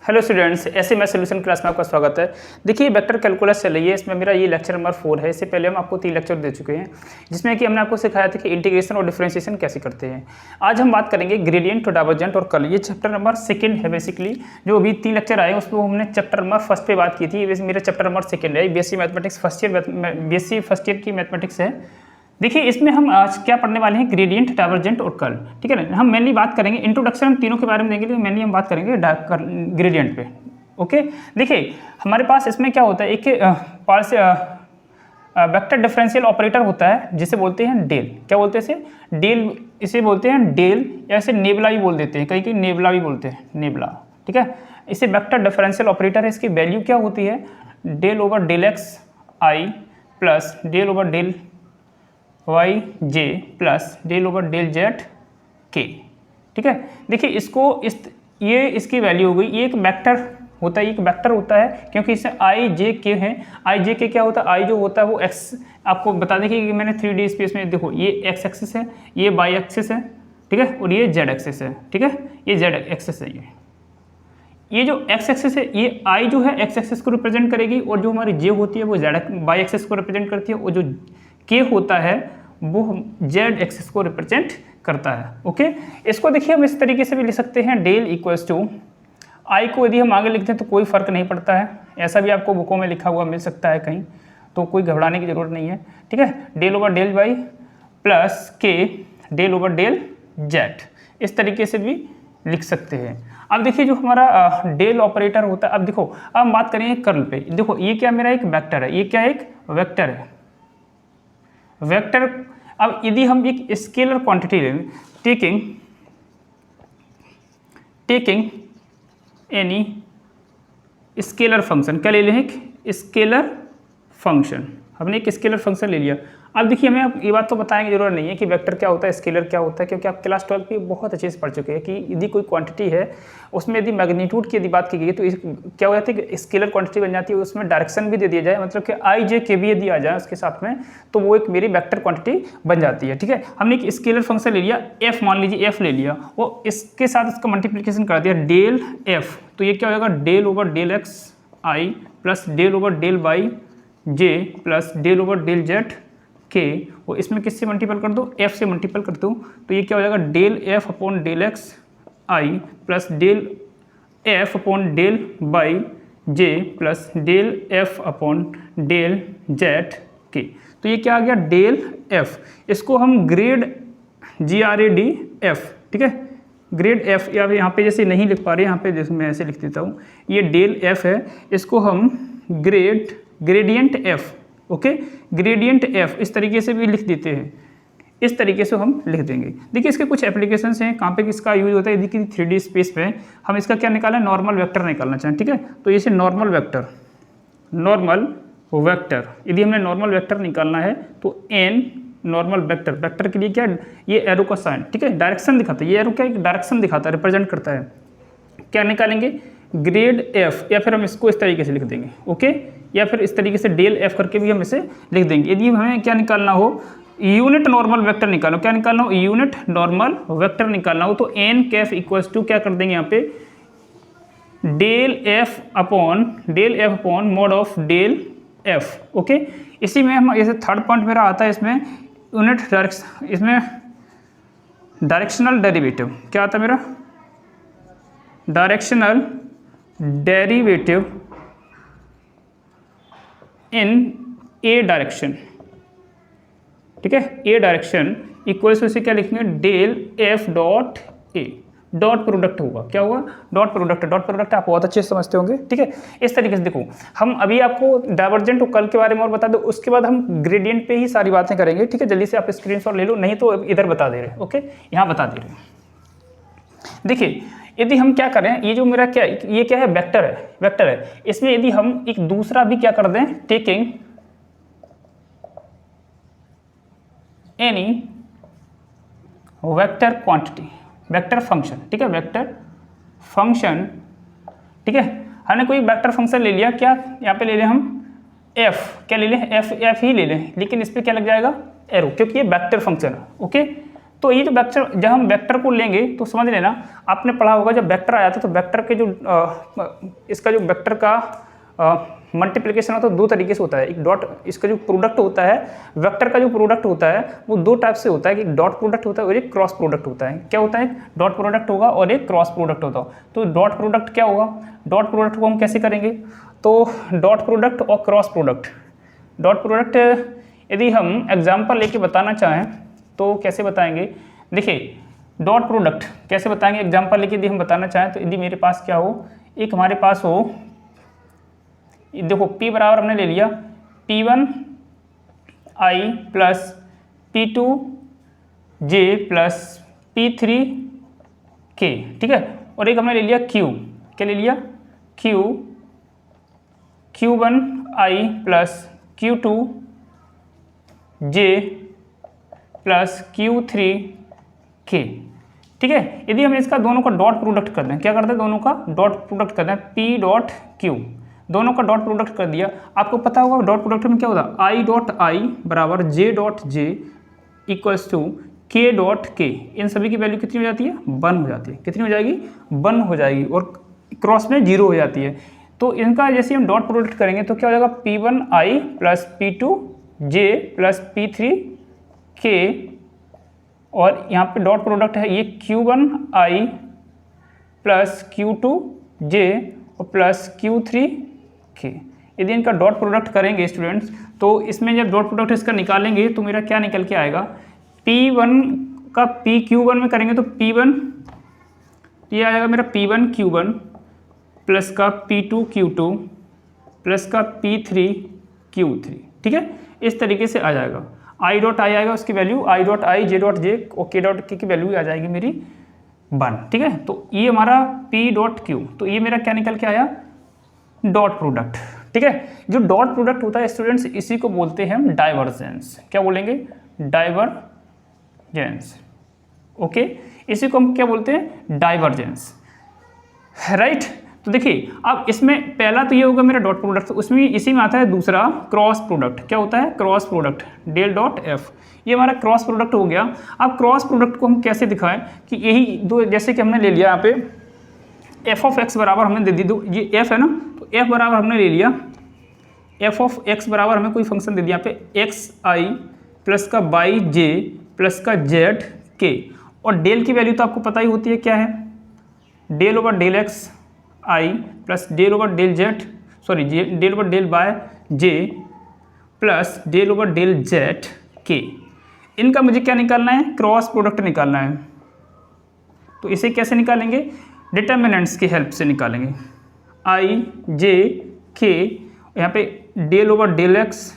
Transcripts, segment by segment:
Hello students, ऐसे मैं solution class में आपका स्वागत है। देखिए वेक्टर कैलकुलस चल रही है, इसमें मेरा ये लेक्चर नंबर 4 है। इससे पहले हम आपको 3 लेक्चर दे चुके हैं जिसमें कि हमने आपको सिखाया था कि इंटीग्रेशन और डिफरेंशिएशन कैसे करते हैं। आज हम बात करेंगे ग्रेडियंट, डाइवर्जेंट और कर्ल। ये चैप्टर नंबर 2 है बेसिकली। जो अभी 3 लेक्चर आए उसमें हमने चैप्टर नंबर 1 पे बात की थी। वैसे मेरा चैप्टर नंबर 2 है, बीएससी मैथमेटिक्स फर्स्ट ईयर की मैथमेटिक्स है। देखिए इसमें हम आज क्या पढ़ने वाले हैं, ग्रेडियंट, डाइवर्जेंट और कर्ल। ठीक है ना। हम मेनली बात करेंगे इंट्रोडक्शन, हम तीनों के बारे में देंगे, लेकिन मेनली हम बात करेंगे ग्रेडियंट पे। ओके, देखिए हमारे पास इसमें क्या होता है, एक वेक्टर डिफरेंशियल ऑपरेटर होता है जिसे बोलते हैं डेल। क्या बोलते हैं इसे? डेल। इसे बोलते हैं डेल या इसे नेबला भी बोल देते हैं, कहीं कहीं नेबला भी बोलते हैं, नेबला। ठीक है, इसे वेक्टर डिफरेंशियल ऑपरेटर है। इसकी वैल्यू क्या होती है? डेल ओवर डेल एक्स आई plus del over del y j plus del over del Z के। ठीक है, देखिए इसको ये इसकी वैल्यू हो गई। ये एक वेक्टर होता है, एक वेक्टर होता है क्योंकि इसमें आई जे के है। आई जे के क्या होता है? आई जो होता है वो एक्स, आपको बता दें कि मैंने 3D स्पेस में देखो ये एक्स एक्सिस है, ये वाई एक्सिस है, ठीक है, और ये जेड एक्सिस है। ठीक है, ये जेड एक्सिस है। ये जो एक्स एक्सिस है, ये आई जो है एक्स एक्सिस को रिप्रेजेंट करेगी, और जो हमारी जे होती है वो जेड वाई एक्सिस को रिप्रेजेंट करती है, और जो के होता है वो जेड एक्सिस को रिप्रेजेंट करता है। ओके, इसको देखिए हम इस तरीके से भी लिख सकते हैं, डेल इक्वल्स टू आई को यदि हम आगे लिखते हैं तो कोई फर्क नहीं पड़ता है, ऐसा भी आपको बुकों में लिखा हुआ मिल सकता है कहीं, तो कोई घबराने की जरूरत नहीं है। ठीक है, del over del Y plus के डेल ओवर डेल जेड, इस तरीके से भी लिख सकते हैं। अब देखिए जो हमारा डेल ऑपरेटर होता है, अब देखो अब हम बात करेंगे कर्ल पे। देखो ये क्या मेरा एक वेक्टर है, ये क्या एक वेक्टर है, वेक्टर। अब यदि हम एक स्केलर क्वांटिटी लें, टेकिंग एनी स्केलर फंक्शन, क्या ले लें? एक स्केलर फंक्शन। हमने एक स्केलर फंक्शन ले लिया। अब देखिए हमें अब ये बात तो बताने की जरूरत नहीं है कि वेक्टर क्या होता है, स्केलर क्या होता है, क्योंकि आप क्लास 12 पे बहुत अच्छे से पढ़ चुके हैं कि यदि कोई क्वांटिटी है उसमें यदि मैग्नीट्यूड की यदि बात की गई तो क्या हो जाता है कि स्केलर क्वांटिटी बन जाती है, उसमें डायरेक्शन भी दे दिया जाए, मतलब कि आई जे के भी यदि आ जाए उसके साथ में, तो वो एक मेरी वेक्टर क्वांटिटी बन जाती है। ठीक है, हमने एक स्केलर फंक्शन ले लिया, एफ मान लीजिए, एफ ले लिया, वो इसके साथ इसका मल्टीप्लीकेशन कर दिया, डेल एफ, तो ये क्या हो जाएगा? डेल ओवर डेल एक्स आई plus del over del y j plus del over del Z k, वो इसमें किससे मल्टीपल कर दो? एफ से मल्टीपल कर दो, तो ये क्या हो जाएगा? Del F upon del x आई plus del F upon del y j plus del F upon del Z k. तो ये क्या आ गया? Del f. इसको हम ग्रेड GRAD F, ठीक है, ग्रेड एफ, या यहाँ पे जैसे नहीं लिख पा रहे, यहाँ पे जैसे मैं ऐसे लिख देता हूँ, ये डेल एफ है, इसको हम gradient F, okay, gradient F इस तरीके से भी लिख देते हैं, इस तरीके से हम लिख देंगे। देखिए इसके कुछ एप्लीकेशंस हैं, कहाँ पे किसका यूज होता है। यदि कि 3D स्पेस पे हम इसका क्या निकालें? नॉर्मल वेक्टर निकालना चाहें, ठीक है, तो इसे नॉर्मल वेक्टर यदि हमने नॉर्मल वेक्टर निकालना है तो एन नॉर्मल वेक्टर के लिए क्या, ये एरो का साइन, ठीक है, डायरेक्शन दिखाता है, ये एरो क्या एक डायरेक्शन दिखाता है, रिप्रेजेंट करता है। क्या निकालेंगे? ग्रेड एफ, या फिर हम इसको इस तरीके से लिख देंगे, ओके, या फिर इस तरीके से डेल एफ करके भी हम इसे लिख देंगे। यदि हमें क्या निकालना हो, यूनिट नॉर्मल वेक्टर निकालना हो, क्या निकालना हो? यूनिट नॉर्मल वेक्टर निकालना हो, तो एन कैफ इक्वल्स टू क्या कर देंगे यहाँ पे? Del F upon mod of del F. Okay, इसी में हम जैसे थर्ड पॉइंट मेरा आता है, इसमें यूनिट डायरेक्शन, इसमें डायरेक्शनल डेरिवेटिव क्या आता है मेरा? Directional derivative in A direction, ठीक है, ए डायरेक्शन इक्वल्स टू से क्या लिखेंगे? Del F dot A, dot product होगा, क्या होगा? डॉट प्रोडक्ट आप बहुत अच्छे से समझते होंगे। ठीक है, इस तरीके से देखो, हम अभी आपको डाइवर्जेंट और कर्ल के बारे में और बता दो, उसके बाद हम ग्रेडियंट पे ही सारी बातें करेंगे। ठीक है, जल्दी से आप स्क्रीनशॉट ले लो, नहीं तो इधर बता दे रहे, ओके, यहाँ बता दे रहे। देखिए यदि हम क्या करें, ये जो मेरा क्या, ये क्या है? वेक्टर है, इसमें यदि हम एक दूसरा भी क्या कर दें, taking any vector quantity, vector function, ठीक है, वेक्टर फंक्शन, ठीक है, हमने कोई वेक्टर फंक्शन ले लिया, क्या यहाँ पे ले लें हम एफ, क्या ले लें? एफ ही ले लें, लेकिन इस पर क्या लग जाएगा? एरो, क्योंकि ये वेक्टर फंक्शन है। ओके, तो ये जो वेक्टर, जब हम वेक्टर को लेंगे तो समझ लेना, आपने पढ़ा होगा जब वेक्टर आया था तो वेक्टर के जो इसका जो वेक्टर का मल्टीप्लिकेशन होता है दो तरीके से होता है। एक डॉट, इसका जो प्रोडक्ट होता है वेक्टर का जो प्रोडक्ट होता है वो दो टाइप से होता है, कि एक डॉट प्रोडक्ट होता है और एक क्रॉस प्रोडक्ट होता है। क्या होता है? एक डॉट प्रोडक्ट होगा और एक क्रॉस प्रोडक्ट होता है। तो डॉट प्रोडक्ट क्या होगा? डॉट प्रोडक्ट को हम कैसे करेंगे? तो डॉट प्रोडक्ट और क्रॉस प्रोडक्ट, डॉट प्रोडक्ट यदि हम एग्जाम्पल लेके बताना चाहें तो कैसे बताएंगे? देखिए डॉट प्रोडक्ट कैसे बताएंगे एग्जाम्पल लेके यदि हम बताना चाहें तो यदि मेरे पास क्या हो, एक हमारे पास हो, देखो P बराबर हमने ले लिया P1 I plus P2 J plus P3 K, ठीक है। और एक हमने ले लिया Q, क्या ले लिया? Q1 I plus Q2 J plus Q3 K, ठीक है। यदि हम इसका दोनों का डॉट प्रोडक्ट कर दें, क्या करते हैं? दोनों का डॉट प्रोडक्ट कर दें, P डॉट Q, दोनों का डॉट प्रोडक्ट कर दिया। आपको पता होगा डॉट प्रोडक्ट में क्या होता है? I डॉट I बराबर J dot J equals to K dot K। इन सभी की वैल्यू कितनी हो जाती है? 1 हो जाती है। कितनी हो जाएगी? 1 हो जाएगी, और क्रॉस में 0 हो जाती है। तो इनका जैसे हम डॉट प्रोडक्ट करेंगे तो क्या हो जाएगा? P1 I plus P2 J plus P3 K, और यहाँ पे डॉट प्रोडक्ट है ये Q1 I plus Q2 J और प्लस Q3 K। यदि इनका डॉट प्रोडक्ट करेंगे स्टूडेंट्स तो इसमें जब डॉट प्रोडक्ट इसका निकालेंगे तो मेरा क्या निकल के आएगा? P1 का PQ1 में करेंगे तो P1 ये आ जाएगा मेरा P1 Q1 प्लस का P2 Q2 प्लस का P3 Q3, ठीक है। इस तरीके से आ जाएगा। I डॉट I आएगा, उसकी value I dot I J dot J और K डॉट K की वैल्यू आ जाएगी मेरी 1, ठीक है। तो ये हमारा P डॉट Q, तो ये मेरा क्या निकल के आया? डॉट प्रोडक्ट, ठीक है। जो डॉट प्रोडक्ट होता है स्टूडेंट्स इसी को बोलते हैं हम डाइवर्जेंस। क्या बोलेंगे? Divergence, okay. इसी को हम क्या बोलते हैं? Divergence, right. तो देखिए अब इसमें पहला तो ये होगा मेरा डॉट प्रोडक्ट, उसमें इसी में आता है दूसरा क्रॉस प्रोडक्ट। क्या होता है? Cross product, del dot F, ये हमारा क्रॉस प्रोडक्ट हो गया। अब क्रॉस प्रोडक्ट को हम कैसे दिखाएं कि यही दो, जैसे कि हमने ले लिया यहाँ पे एफ ऑफ एक्स बराबर हमने दे दी, दो ये एफ है ना, तो एफ बराबर हमने ले लिया, एफ ऑफ एक्स बराबर हमें कोई फंक्शन दे दिया यहाँ पे एक्स आई प्लस का बाई जे प्लस का जेड के, और डेल की वैल्यू तो आपको पता ही होती है क्या है? Del over del x I plus del over del Z, sorry del over del by J plus del over del Z K. इनका मुझे क्या निकालना है? क्रॉस प्रोडक्ट निकालना है। तो इसे कैसे निकालेंगे? डिटर्मिनेंट्स की हेल्प से निकालेंगे। आई जे के, यहाँ पे del over del x,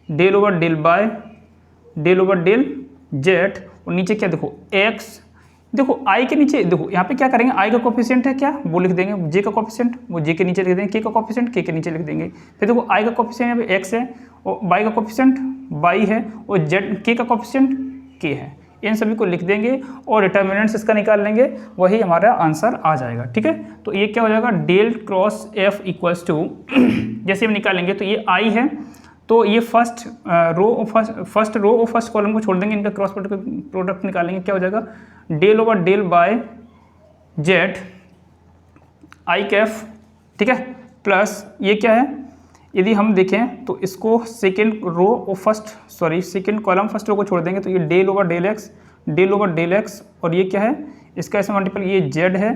del over del by, del over del Z, और नीचे क्या देखो एक्स, देखो आई के नीचे देखो यहाँ पे क्या करेंगे? आई का कोफिशिएंट है क्या, वो लिख देंगे, जे का कोफिशिएंट वो जे के नीचे लिख देंगे, के का कोफिशिएंट के लिख देंगे। फिर देखो आई का कोफिशिएंट यहाँ पे एक्स है, और बाई का कोफिशिएंट बाई है, और जेड के का कोफिशिएंट के है। इन सभी को लिख देंगे और डिटर्मिनेंट्स इसका निकाल लेंगे, वही हमारा आंसर आ जाएगा, ठीक है। तो ये क्या हो जाएगा? Del cross F equals to, जैसे हम निकालेंगे तो ये आई है, तो ये फर्स्ट रो और फर्स्ट कॉलम को छोड़ देंगे, इनका क्रॉस प्रोडक्ट निकालेंगे। क्या हो जाएगा? Del over del by Z I cap, ठीक है, प्लस ये क्या है? यदि हम देखें तो इसको सेकेंड रो और सेकेंड कॉलम फर्स्ट रो को छोड़ देंगे तो ये डेल ओवर डेल एक्स, और ये क्या है? इसका ऐसे मल्टीपल, ये जेड है।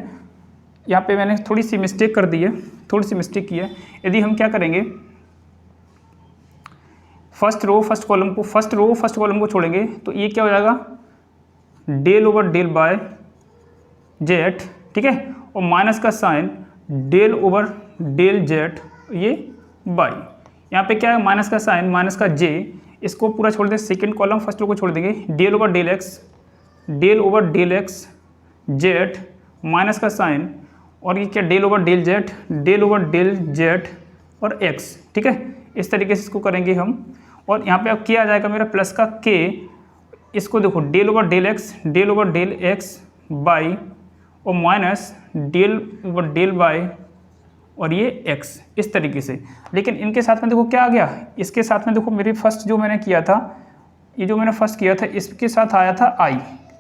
यहाँ पे मैंने थोड़ी सी मिस्टेक कर दी है, थोड़ी सी मिस्टेक की है। यदि हम क्या करेंगे? फर्स्ट रो फर्स्ट कॉलम को छोड़ेंगे तो ये क्या हो जाएगा? Del over del by Z, ठीक है, और माइनस का sign del over del Z, ये बाई, यहाँ पे क्या है? माइनस का साइन माइनस का जे, इसको पूरा छोड़ दें, सेकेंड कॉलम फर्स्ट रो को छोड़ देंगे, del over del X Z minus का साइन, और ये क्या? डेल ओवर डेल जेड और एक्स, ठीक है। इस तरीके से इसको करेंगे हम, और यहाँ पे अब क्या आ जाएगा मेरा? प्लस का के, इसको देखो del over del x by, और minus del over del by, और ये x, इस तरीके से। लेकिन इनके साथ में देखो क्या आ गया? इसके साथ में देखो मेरे फर्स्ट जो मैंने किया था, ये जो मैंने फर्स्ट किया था इसके साथ आया था i,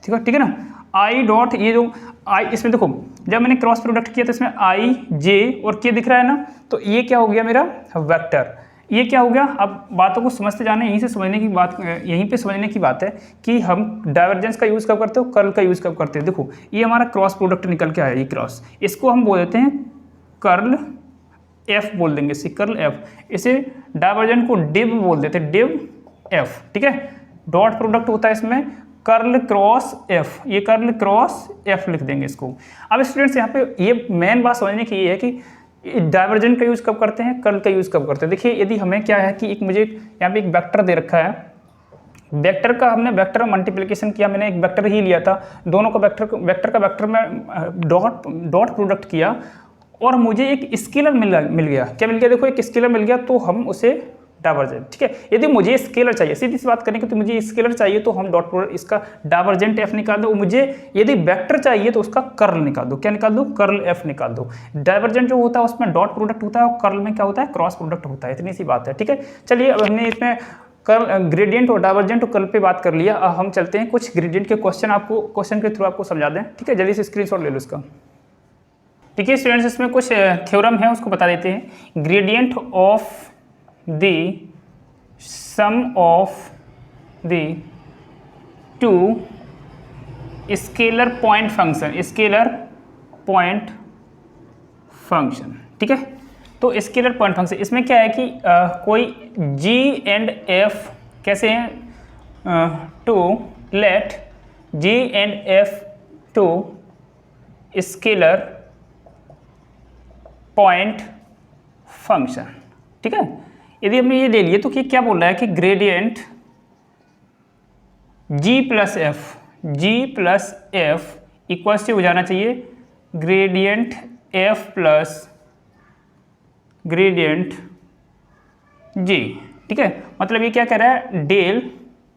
ठीक है ना। आई डॉट ये जो आई, इसमें देखो जब मैंने क्रॉस प्रोडक्ट किया तो इसमें आई जे और के दिख रहा है ना, तो ये क्या हो गया मेरा वेक्टर। ये क्या हो गया, अब बातों को समझते जाना, यहीं से समझने की बात, यहीं पे समझने की बात है कि हम डाइवर्जेंस का यूज़ कब करते हो, कर्ल का यूज़ कब करते हैं। देखो ये हमारा क्रॉस प्रोडक्ट निकल के आया, ये क्रॉस, इसको हम बोल देते हैं कर्ल एफ बोल देंगे, इसे कर्ल एफ। इसे डाइवर्जेंट को डिव बोल देते हैं, डिव एफ, ठीक है। डॉट प्रोडक्ट होता है इसमें कर्ल क्रॉस एफ, ये कर्ल क्रॉस एफ लिख देंगे इसको। अब स्टूडेंट्स यहाँ पे ये मेन बात समझने की ये है कि डाइवर्जेंट का यूज़ कब करते हैं, कर्ल का यूज़ कब करते हैं। देखिए यदि हमें क्या है कि एक मुझे यहाँ पे एक वेक्टर दे रखा है, वेक्टर का हमने वेक्टर मल्टीप्लिकेशन किया, मैंने एक वेक्टर ही लिया था, दोनों का वेक्टर का वेक्टर में डॉट प्रोडक्ट किया और मुझे एक स्केलर मिल गया। क्या मिल गया, देखो एक स्केलर मिल गया, तो हम उसे डाइवर्जेंट, ठीक है। यदि मुझे स्केलर चाहिए, सीधी सी बात करेंगे तो मुझे स्केलर चाहिए तो हम डॉट प्रोडक्ट इसका डाइवर्जेंट एफ निकाल दो। मुझे यदि वेक्टर चाहिए तो उसका कर्ल निकाल दो, क्या निकाल दो, कर्ल एफ निकाल दो। डाइवर्जेंट जो होता है उसमें डॉट प्रोडक्ट होता है और कर्ल में क्या होता है, क्रॉस प्रोडक्ट होता है, इतनी सी बात है, ठीक है। चलिए अब हमने इसमें कर्ल, ग्रेडियंट और डाइवर्जेंट और कर्ल पे बात कर लिया। अब हम चलते हैं कुछ ग्रेडियंट के क्वेश्चन के थ्रू आपको समझा दें, ठीक है। जल्दी से स्क्रीनशॉट ले लो इसका। ठीक है स्टूडेंट्स, इसमें कुछ थ्योरम है उसको बता देते हैं। Gradient of the sum of the two scalar point function, scalar point function, ठीक है। तो स्केलर पॉइंट फंक्शन इसमें क्या है कि कोई g एंड f कैसे हैं, to let g and f two scalar point function, ठीक है। यदि हमने ये ले लिए तो क्या बोल रहा है कि gradient g plus f equal से हो जाना चाहिए gradient f plus gradient g, ठीक है। मतलब ये क्या कह रहा है, डेल,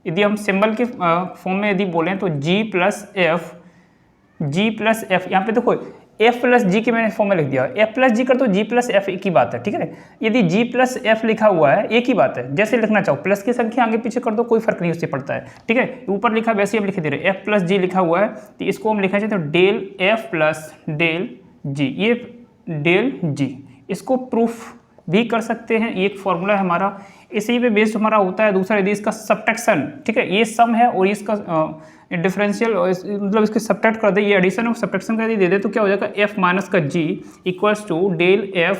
यदि हम सिंबल के फॉर्म में यदि बोलें तो g प्लस f, यहाँ पे देखो f प्लस जी के मैंने फॉर्म में लिख दिया, f प्लस जी कर तो g प्लस f एक ही बात है, ठीक है। यदि g प्लस f लिखा हुआ है एक ही बात है, जैसे लिखना चाहो प्लस की संख्या आगे पीछे कर दो, कोई फर्क नहीं उससे पड़ता है, ठीक है। ऊपर लिखा वैसे हम लिख दे रहे हैं, f प्लस जी लिखा हुआ है तो इसको हम लिखना चाहिए तो del f plus del g, ये डेल g, इसको प्रूफ भी कर सकते हैं, एक फॉर्मूला है हमारा, इसी पे बेस्ड हमारा होता है। दूसरा यदि इसका सब्ट्रैक्शन, ठीक है, ये सम है और इसका डिफरेंशियल मतलब इसके सब्ट्रैक्ट कर दे, ये एडिशन और सब्ट्रैक्शन कर दे दे तो क्या हो जाएगा, f माइनस का g equals to del f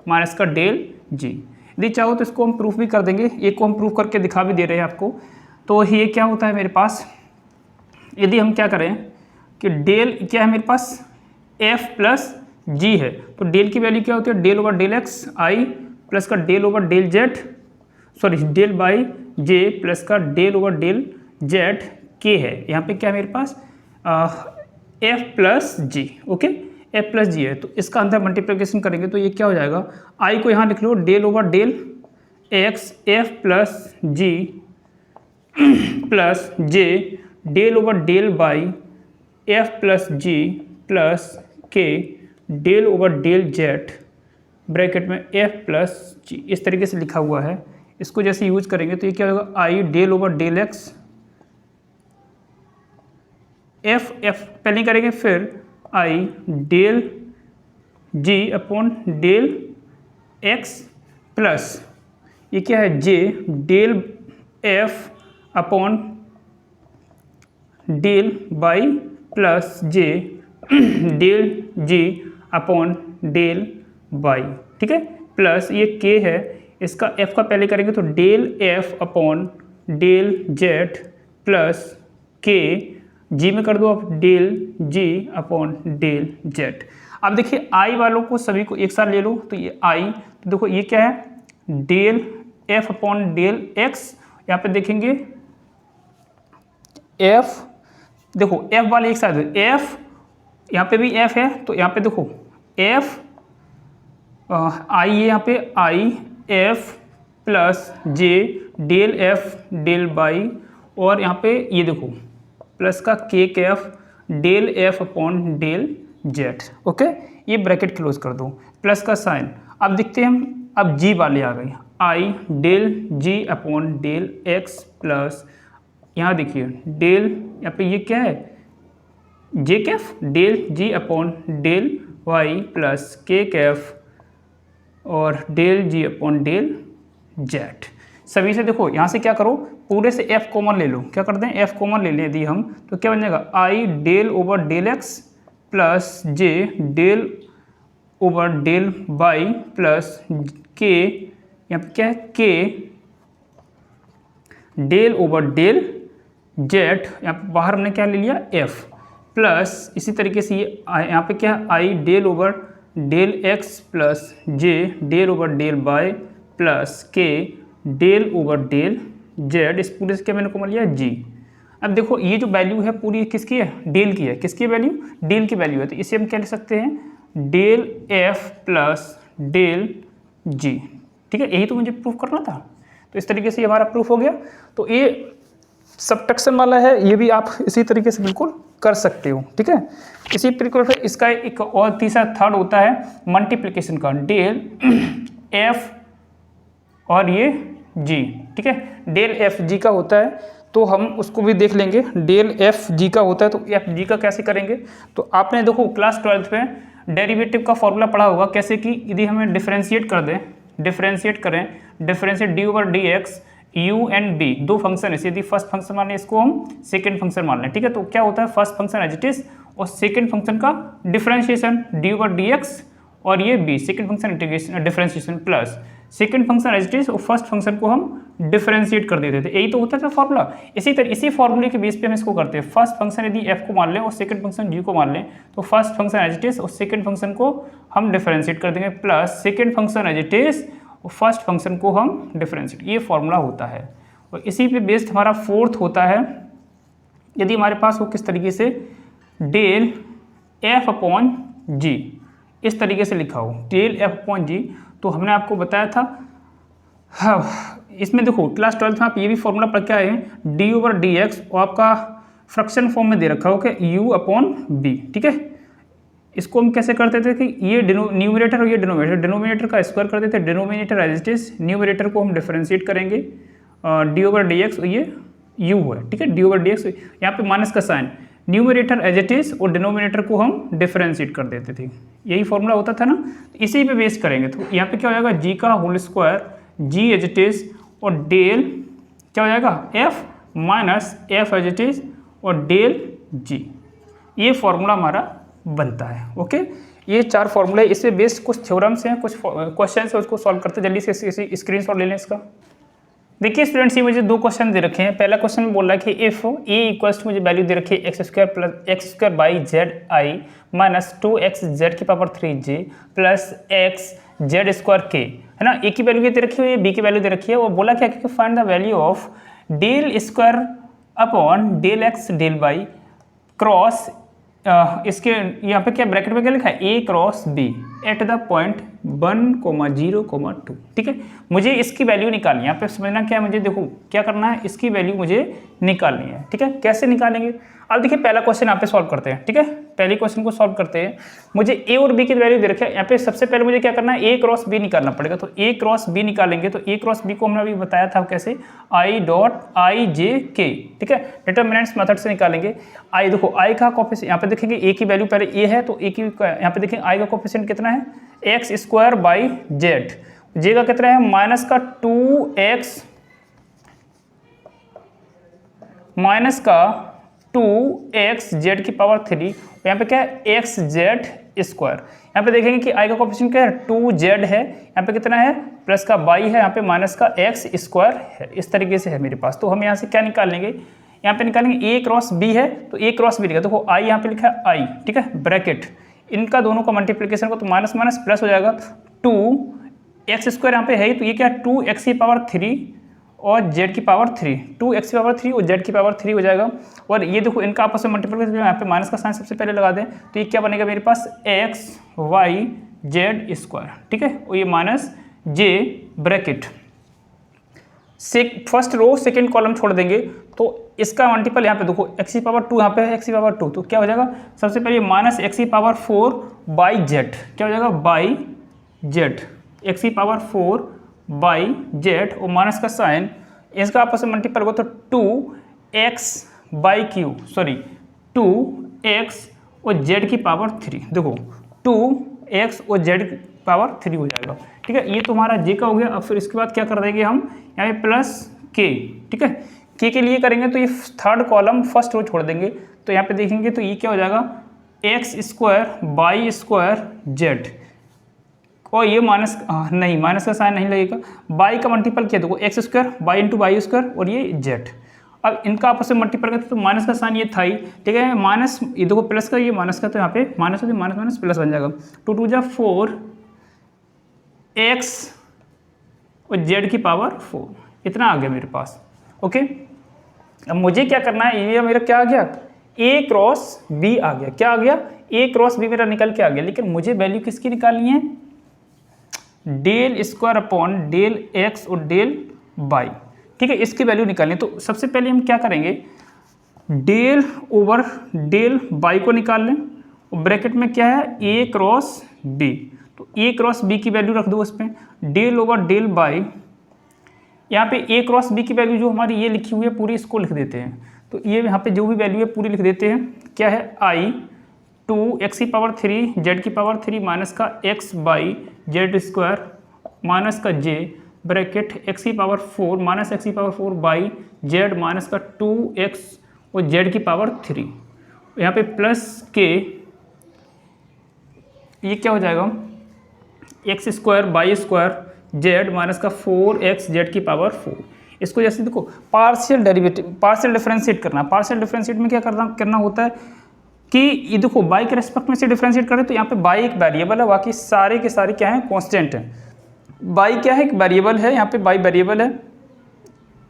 minus का डेल g। यदि चाहो तो इसको हम प्रूफ भी कर देंगे, एक को हम प्रूफ करके दिखा भी दे रहे हैं आपको। तो ये क्या होता है मेरे पास, यदि हम क्या करें कि डेल क्या है मेरे पास, f प्लस g है, तो डेल की वैल्यू क्या होती है, del over del x i plus का del over del z, sorry del by j plus का del over del z k है। यहाँ पे क्या है मेरे पास f plus g, okay, f plus g है, तो इसका अंदर मल्टीप्लिकेशन करेंगे तो ये क्या हो जाएगा, i को यहाँ लिख लो del over del x f plus g plus j del over del by f plus g plus k del over del z bracket में f प्लस g, इस तरीके से लिखा हुआ है। इसको जैसे यूज करेंगे तो ये क्या होगा, i del over del x f पहले करेंगे, फिर i del g upon del x plus ये क्या है, j del f upon del by plus j del g upon del by, ठीक है, प्लस ये k है, इसका f का पहले करेंगे तो del f upon del z plus k, g में कर दो आप del g upon del z। अब देखिए i वालों को सभी को एक साथ ले लो तो ये i, तो देखो ये क्या है, del f upon del x, यहाँ पे देखेंगे f, देखो f वाले एक साथ f, यहाँ पे भी f है तो यहाँ पे देखो f i है, यहाँ पे i f plus j del f del by, और यहाँ पे ये देखो प्लस का k f del f upon del z, okay. ये ब्रैकेट क्लोज कर दो, प्लस का साइन। अब देखते हैं हम, अब g वाले आ गए, i del g upon del x plus यहाँ देखिए डेल यहाँ पे ये क्या है, J cap del G upon del Y plus K cap और del G upon del Z. सभी से देखो यहाँ से क्या करो, पूरे से एफ कॉमन ले लो, क्या करते हैं एफ कॉमन ले लें यदि हम, तो क्या बन जाएगा i del over del x plus j del over del Y plus k, यहाँ पे क्या है के डेल ओवर डेल जेड, यहाँ पे बाहर हमने क्या ले लिया एफ, प्लस इसी तरीके से ये यहाँ पे क्या है i del over del x plus j del over del Y plus के डेल ओवर डेल जेड, इस पूरे से क्या मैंने कॉमन लिया जी। अब देखो ये जो वैल्यू है पूरी किसकी है, डेल की है, किसकी वैल्यू, डेल की वैल्यू है, तो इसे हम क्या लिख सकते हैं डेल एफ प्लस डेल जी। ठीक है, यही तो मुझे प्रूफ करना था, तो इस तरीके से ये हमारा प्रूफ हो गया। तो ये सबट्रैक्शन वाला है, ये भी आप इसी तरीके से बिल्कुल कर सकते हो। ठीक है, इसी प्रकार से इसका एक और तीसरा थर्ड होता है मल्टीप्लिकेशन का, डेल एफ और ये जी। ठीक है, डेल एफ जी का होता है, तो हम उसको भी देख लेंगे, डेल एफ जी का होता है, तो एफ जी का कैसे करेंगे, तो आपने देखो क्लास 12th में डेरिवेटिव का फॉर्मूला पढ़ा होगा, कैसे कि यदि हमें डिफरेंशिएट कर दें, डिफरेंशिएट करें, differentiate D over D X U and B, दो फंक्शन है, यदि फर्स्ट फंक्शन मान लें, इसको हम सेकंड फंक्शन मान लें। ठीक है, तो क्या होता है first function as it is और सेकंड फंक्शन का differentiation D over D X और ये B, second function integration differentiation plus second function as it is और फर्स्ट फंक्शन को हम डिफरेंशिएट कर देते थे, यही तो होता था फॉर्मूला। इसी फॉर्मूले के बेस पे हम इसको करते हैं, फर्स्ट फंक्शन यदि एफ को मान लें और सेकंड फंक्शन जी को मान लें, तो first function as it is और सेकंड फंक्शन को हम डिफरेंशिएट कर देंगे plus second function as it is और फर्स्ट फंक्शन को हम डिफरेंशिएट, ये फॉर्मूला होता है। और इसी पे बेस्ड हमारा फोर्थ होता है, यदि हमारे पास हो किस तरीके से डेल एफ अपॉन जी, इस तरीके से लिखा हो डेल एफ अपॉन जी, तो हमने आपको बताया था, हाँ इसमें देखो क्लास 12 में आप ये भी फॉर्मूला पढ़ के आए हैं, डी ओवर डी एक्स और आपका फ्रैक्शन फॉर्म में दे रखा हो कि यू अपॉन बी। ठीक है, इसको हम कैसे करते थे कि ये न्यूमरेटर और ये डिनोमिनेटर का स्क्वायर कर देते, denominator as it is, numerator को हम डिफरेंशिएट करेंगे, डी ओवर डी एक्स ये यू है। ठीक है, डी ओवर डी एक्स, यहाँ पे माइनस का sign, numerator as it is और डिनोमिनेटर को हम डिफरेंशिएट कर देते थे, यही फॉर्मूला होता था ना, इसी पे बेस करेंगे। तो यहाँ पे क्या हो जाएगा जी का whole square G as it is और डेल क्या हो जाएगा F minus F as it is और डेल जी, ये फॉर्मूला हमारा बनता है। ओके, ये चार फॉर्मूले, इससे बेस्ड कुछ थ्योरम्स हैं, कुछ क्वेश्चन है, उसको सॉल्व करते जल्दी से, स्क्रीनशॉट ले लें इसका। देखिए स्टूडेंट्स, ये मुझे दो क्वेश्चन दे रखे हैं। पहला क्वेश्चन में बोल रहा है कि इफ ए इक्वल्स टू, मुझे वैल्यू दे रखी है x square plus x square by z i minus 2x z की power 3j plus x z square के, है ना। ए की वैल्यू दे रखी हुई है, बी की वैल्यू दे रखी है, वो बोला क्या कि find the value of del square upon del x del y cross, इसके यहाँ पे क्या ब्रैकेट में क्या लिखा है a cross b at the point 1,0,2। ठीक है, मुझे इसकी वैल्यू निकालनी है। यहाँ पे समझना क्या है, मुझे देखो क्या करना है, इसकी वैल्यू मुझे निकालनी है। ठीक है, कैसे निकालेंगे, अब देखिए पहला क्वेश्चन यहाँ पे सॉल्व करते हैं। ठीक है, पहले क्वेश्चन को सॉल्व करते हैं। मुझे ए और बी की वैल्यू दे रखी है, यहाँ पे सबसे पहले मुझे क्या करना है, ए क्रॉस बी निकालना पड़ेगा। तो ए क्रॉस बी निकालेंगे, तो ए क्रॉस बी को हमने अभी बताया था कैसे, आई डॉट आई जे के। ठीक है, डिटर्मिनेंट्स मेथड से निकालेंगे। आई देखो आई का कोफिशिएंट, यहाँ पे देखेंगे ए की वैल्यू पहले ए है, तो ए की यहाँ पे देखेंगे आई का कोफिशिएंट कितना है, एक्स स्क्वायर बाई जेड, जे का कितना है माइनस का 2x माइनस का 2x जेड की पावर 3, यहाँ पे क्या है एक्स जेड स्क्वायर। यहाँ पे देखेंगे कि आई का कोफिशिएंट क्या है 2z है, यहाँ पे कितना है प्लस का y है, यहाँ पे माइनस का x स्क्वायर है। इस तरीके से है मेरे पास। तो हम यहाँ से क्या निकाल लेंगे, यहाँ पे निकालेंगे a क्रॉस b है, तो a क्रॉस b लिखा, देखो i यहाँ पे लिखा है i। ठीक है, ब्रैकेट इनका दोनों का मल्टीप्लिकेशन को, तो माइनस माइनस प्लस हो जाएगा, 2x स्क्वायर यहाँ पे है, तो ये क्या 2x की पावर 3 और z की पावर 3, 2x की पावर 3 और z की पावर 3 हो जाएगा। और ये देखो इनका आपस में मल्टीप्लिकेशन, यहाँ पे माइनस का साइन सबसे पहले लगा दें, तो ये क्या बनेगा मेरे पास x y z स्क्वायर। ठीक है, और ये minus j bracket first row second column छोड़ देंगे, तो इसका मल्टीपल यहाँ पे देखो x की पावर 2, यहाँ पे x की पावर 2, तो क्या हो जाएगा सबसे पहले माइनस x की पावर 4 बाई जेड, क्या हो जाएगा बाई जेड, x की पावर 4 बाई जेड और माइनस का साइन, इसका आपस में मल्टीपल होगा तो 2x by Q sorry 2x और z की पावर 3, देखो 2x और z की पावर 3 हो जाएगा। ठीक है, ये तुम्हारा j का हो गया। अब फिर इसके बाद क्या कर देंगे हम यहाँ पे प्लस k। ठीक है, k के लिए करेंगे तो ये थर्ड कॉलम फर्स्ट रो छोड़ देंगे, तो यहाँ पे देखेंगे तो ये क्या हो जाएगा x square by square Z, और ये माइनस नहीं, माइनस का साइन नहीं लगेगा, बाई का मल्टीपल क्या देखो x square by into by square और ये जेड। अब इनका आपस में मल्टीपल करते तो माइनस का साइन ये था ही, ठीक है, माइनस ये देखो प्लस का ये माइनस का, तो यहाँ पे माइनस होती माइनस माइनस प्लस बन जाएगा। 2 2 जा 4 एक्स और जेड की पावर 4, इतना आ गया मेरे पास। ओके, अब मुझे क्या करना है, ये मेरा क्या आ गया a क्रॉस b आ गया। क्या आ गया a क्रॉस b मेरा निकल के आ गया, लेकिन मुझे वैल्यू किसकी निकालनी है, del square upon del x और डेल y। ठीक है, इसकी वैल्यू निकालनी है। तो सबसे पहले हम क्या करेंगे, डेल ओवर डेल y को निकाल लें, और ब्रैकेट में क्या है a क्रॉस b, तो a क्रॉस b की वैल्यू रख दो उस पर, डेल ओवर डेल y, यहाँ पे a क्रॉस b की वैल्यू जो हमारी ये लिखी हुई है पूरी इसको लिख देते हैं। तो ये यहाँ पे जो भी वैल्यू है पूरी लिख देते हैं। क्या है i 2x की पावर 3 z की पावर 3 माइनस का x by Z square minus का j ब्रैकेट x की पावर 4 माइनस x की पावर 4 बाई जेड माइनस का 2x और z की पावर 3, यहाँ पे प्लस k, ये क्या हो जाएगा x square by square Z minus का 4x जेड की पावर 4। इसको जैसे देखो पार्शियल डेरिवेटिव, पार्शियल डिफरेंशिएट करना। पार्शियल डिफरेंशिएट में क्या करना होता है कि ये देखो बाई के रेस्पेक्ट में से डिफरेंशिएट करें तो यहाँ पे बाई एक वेरिएबल है, बाकी सारे के सारे क्या है कांस्टेंट है। बाई क्या है एक वेरिएबल है, यहाँ पे बाई वेरिएबल है,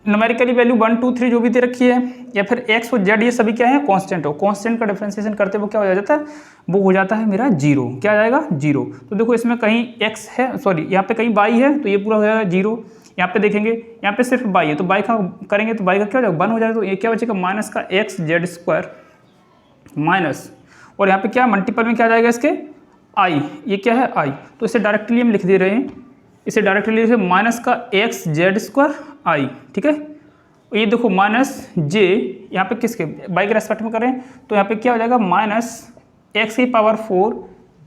न्यूमेरिकली वैल्यू 1 2 3 जो भी दे रखी है, या फिर x और z ये सभी क्या है कांस्टेंट हो। कांस्टेंट का डिफरेंशिएशन करते वो क्या हो जाता है, वो हो जाता है मेरा 0। क्या आ जाएगा 0। तो देखो इसमें कहीं x है, सॉरी यहाँ पे कहीं y है, तो ये पूरा हो जाएगा 0। यहाँ पे देखेंगे यहाँ पे सिर्फ y है, तो y का करेंगे तो y का क्या हो जाएगा 1 हो जाएगा, तो ये क्या बचेगा माइनस का एक्स जेड स्क्वायर माइनस, और यहाँ पे क्या मल्टीपल में क्या आ जाएगा इसके i, ये क्या है i, तो इसे डायरेक्टली हम लिख दे रहे हैं, इसे डायरेक्टली लिखे माइनस का एक्स जेड स्क्वायर आई। ठीक है, ये देखो माइनस j यहाँ पे किसके बाई के रेस्पेक्ट में करें तो यहाँ पे क्या हो जाएगा माइनस एक्स की पावर 4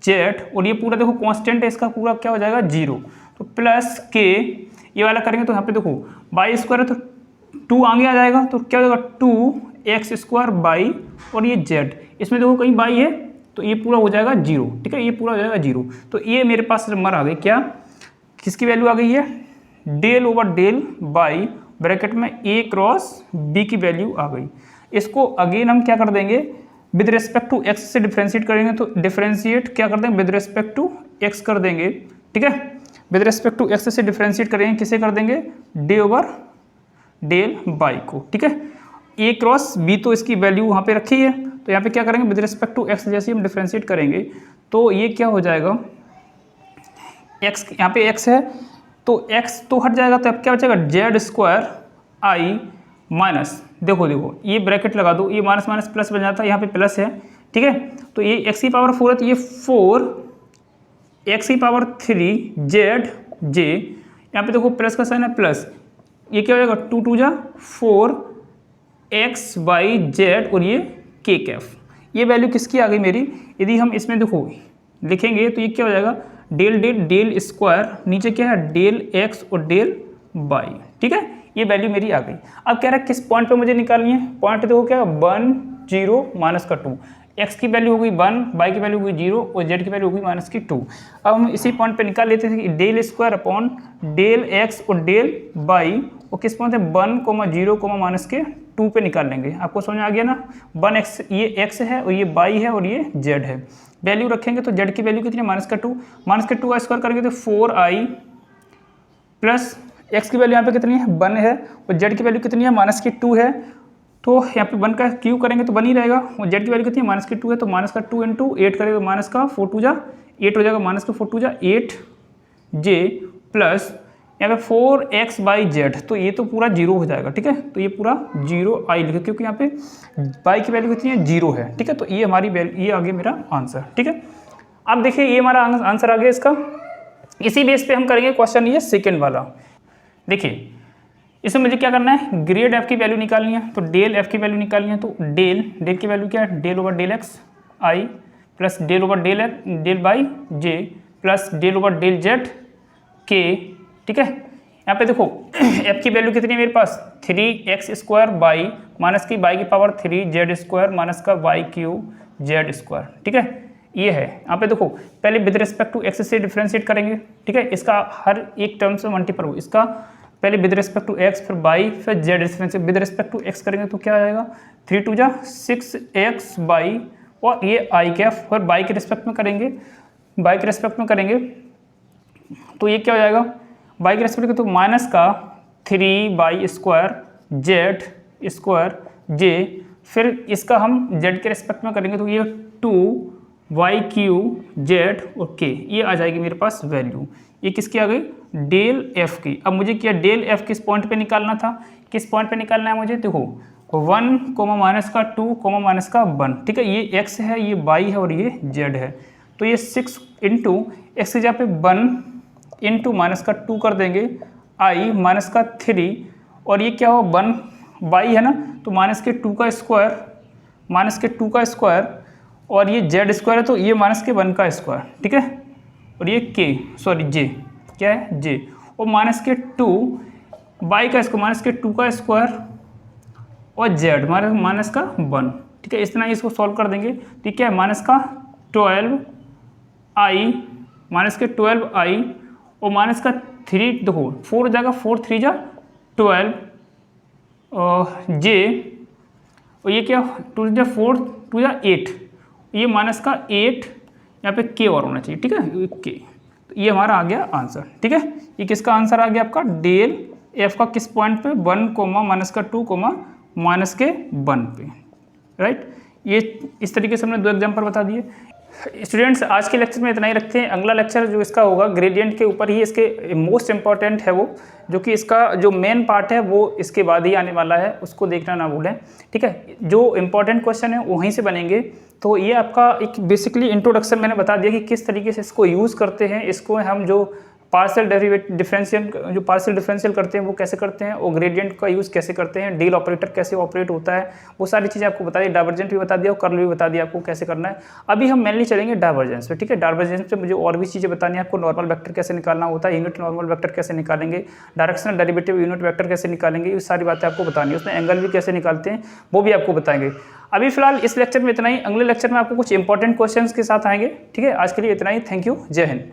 जेड, और ये पूरा देखो कांस्टेंट है, इसका पूरा क्या हो जाएगा 0, तो प्लस k, ये वाला करेंगे तो यहाँ पे देखो बाई स्क्वायर है तो 2 आगे आ जाएगा, तो क्या हो जाएगा 2x स्क्वायर बाई, और ये z, इसमें देखो कहीं बाई है तो ये पूरा हो जाएगा 0। ठीक है, ये पूरा हो जाएगा 0। तो ये मेरे पास नंबर आ गई, क्या किसकी वैल्यू आ गई है, del over del by bracket में a क्रॉस b की वैल्यू आ गई। इसको अगेन हम क्या कर देंगे विद रिस्पेक्ट टू x से डिफ्रेंशिएट करेंगे, तो डिफ्रेंशिएट क्या कर देंगे विद रिस्पेक्ट टू x कर देंगे। ठीक है, विद रिस्पेक्ट टू x से डिफ्रेंशिएट करेंगे, किसे कर देंगे डे ओवर डेल बाई को। ठीक है, a क्रॉस b तो इसकी वैल्यू वहाँ पे रखी है, तो यहाँ पे क्या करेंगे विद रिस्पेक्ट टू x जैसे हम डिफ्रेंशिएट करेंगे तो ये क्या हो जाएगा x, यहाँ पे x है तो x तो हट जाएगा, तो अब क्या बचेगा जेड स्क्वायर आई माइनस, देखो देखो ये ब्रैकेट लगा दो, ये माइनस माइनस प्लस बन जाता है, यहाँ पे प्लस है। ठीक है, तो ये x की पावर 4 है, तो ये 4 x की पावर 3 जेड जे, यहाँ पे देखो प्लस का साइन है प्लस, ये क्या हो जाएगा 2 2 जा 4 एक्स बाई जेड, और ये k कैफ, ये वैल्यू किसकी आ गई मेरी। यदि हम इसमें देखो लिखेंगे तो ये क्या हो जाएगा डेल डेल डेल स्क्वायर, नीचे क्या है डेल x और डेल y। ठीक है, ये वैल्यू मेरी आ गई। अब कह रहा है किस पॉइंट पे मुझे निकालनी है, पॉइंट देखो क्या 1 0 माइनस का 2, x की वैल्यू हो गई 1, y की वैल्यू हो गई 0 और z की वैल्यू हो गई माइनस की 2। अब हम इसी पॉइंट पे निकाल लेते हैं कि del square upon del x और डेल y, और किस पॉइंट है 1 0 माइनस के 2 पे निकाल लेंगे। आपको समझ आ गया ना, 1x ये x है और ये y है और ये z है। वैल्यू रखेंगे तो z की वैल्यू कितनी है माइनस का 2, माइनस का 2 का स्क्वायर करेंगे तो 4i प्लस x की वैल्यू यहाँ पे कितनी है 1 है, और z की वैल्यू कितनी है माइनस की 2 है, तो यहाँ पे 1 का क्यू करेंगे तो 1 ही रहेगा, और z की वैल्यू कितनी है माइनस की 2 है, तो माइनस का 2 इंटू 8 करेंगे तो माइनस का 4 2 जा 8 हो जाएगा, माइनस का 4 2 जा 8 j प्लस यहाँ पे 4x बाई जेड, तो ये तो पूरा 0 हो जाएगा। ठीक है, तो ये पूरा 0 आई लिखे, क्योंकि यहाँ पे y की वैल्यू कितनी है 0 है। ठीक है, तो ये हमारी ये आ गया मेरा आंसर। ठीक है, अब देखिए ये हमारा आंसर आ गया इसका। इसी बेस पे हम करेंगे क्वेश्चन ये सेकंड वाला। देखिए इसमें मुझे क्या करना है, ग्रेड एफ की वैल्यू निकालनी है, तो डेल एफ की वैल्यू निकालनी है। तो डेल की वैल्यू क्या है, del over del x I plus del over del by J plus del over del Z के। ठीक है, यहाँ पे देखो एफ की वैल्यू कितनी है मेरे पास, 3x² बाई माइनस की बाई की पावर 3z² माइनस का वाई क्यूब z²। ठीक है, ये है। यहाँ पे देखो पहले विद रिस्पेक्ट टू एक्स से डिफ्रेंशिएट करेंगे। ठीक है, इसका हर एक टर्म से मल्टीपल हो, इसका पहले विद रिस्पेक्ट टू एक्स, फिर बाई, फिर Z differentiate with respect to X करेंगे तो क्या आएगा, 3 2 जा 6x बाई, और ये आई कैफ, फिर बाई के रिस्पेक्ट में करेंगे, बाई के रिस्पेक्ट में करेंगे तो ये क्या हो जाएगा, बाई के रेस्पेक्ट में तो माइनस का 3/² z² जे, फिर इसका हम z के रेस्पेक्ट में करेंगे तो ये 2y³ z और k, ये आ जाएगी मेरे पास वैल्यू। ये किसकी आ गई, डेल एफ की। अब मुझे क्या डेल एफ किस पॉइंट पे निकालना था, किस पॉइंट पे निकालना है मुझे, देखो 1 माइनस का 2 माइनस का 1। ठीक है, ये x है, ये y है और ये z है। तो ये 6 इंटू एक्स की जगह पे 1 इंटू माइनस का 2 कर देंगे, आई माइनस का 3, और ये क्या हो 1 बाई है ना, तो माइनस के 2 का स्क्वायर, माइनस के 2 का स्क्वायर, और ये जेड स्क्वायर है तो ये माइनस के 1 का स्क्वायर। ठीक है, और ये के सॉरी जे, क्या है जे, और माइनस के 2 बाई का स्क्वायर, माइनस के 2 का स्क्वायर, और जेड माइनस का 1। ठीक है, इस तरह इसको सॉल्व कर देंगे। ठीक है, माइनस का 12 आई, माइनस के 12 आई, और माइनस का 3, देखो 4 हो जाएगा, 4 3 जा 12 जे, और ये क्या 2 जा 4 2 जा 8, ये माइनस का 8, यहाँ पे के और होना चाहिए। ठीक है, के, तो ये हमारा आ गया आंसर। ठीक है, ये किसका आंसर आ गया आपका, डेल एफ का किस पॉइंट पे, 1 माइनस का 2 माइनस के 1 पे। राइट, ये इस तरीके से हमने 2 एग्जाम्पल बता दिए। स्टूडेंट्स आज के लेक्चर में इतना ही रखते हैं। अगला लेक्चर जो इसका होगा ग्रेडियंट के ऊपर ही, इसके मोस्ट इंपॉर्टेंट है वो, जो कि इसका जो मेन पार्ट है वो इसके बाद ही आने वाला है, उसको देखना ना भूलें। ठीक है, जो इंपॉर्टेंट क्वेश्चन है वहीं से बनेंगे। तो ये आपका एक बेसिकली इंट्रोडक्शन मैंने बता दिया कि किस तरीके से इसको यूज़ करते हैं, इसको हम जो पार्शियल डिफरेंशियल करते हैं वो कैसे करते हैं, और ग्रेडियंट का यूज़ कैसे करते हैं, डील ऑपरेटर कैसे ऑपरेट होता है, वो सारी चीज़ें आपको बता दी। डाइवर्जेंट भी बता दिया और कर्ल भी बता दिया आपको कैसे करना है। अभी हम मेनली चलेंगे डाइवर्जेंस पे। ठीक है, डाइवर्जेंस पे मुझे और भी चीज़ें बतानी है आपको, नॉर्मल वेक्टर कैसे निकालना होता है, यूनिट नॉर्मल वेक्टर कैसे निकालेंगे, डायरेक्शनल डेरिवेटिव यूनिट वेक्टर कैसे निकालेंगे, ये सारी बातें आपको बतानी है। उसमें एंगल भी कैसे निकालते हैं वो भी आपको बताएंगे। अभी फिलहाल इस लेक्चर में इतना ही, अगले लेक्चर में आपको कुछ इंपॉर्टेंट क्वेश्चंस के साथ आएंगे। ठीक है, आज के लिए इतना ही, थैंक यू, जय हिंद।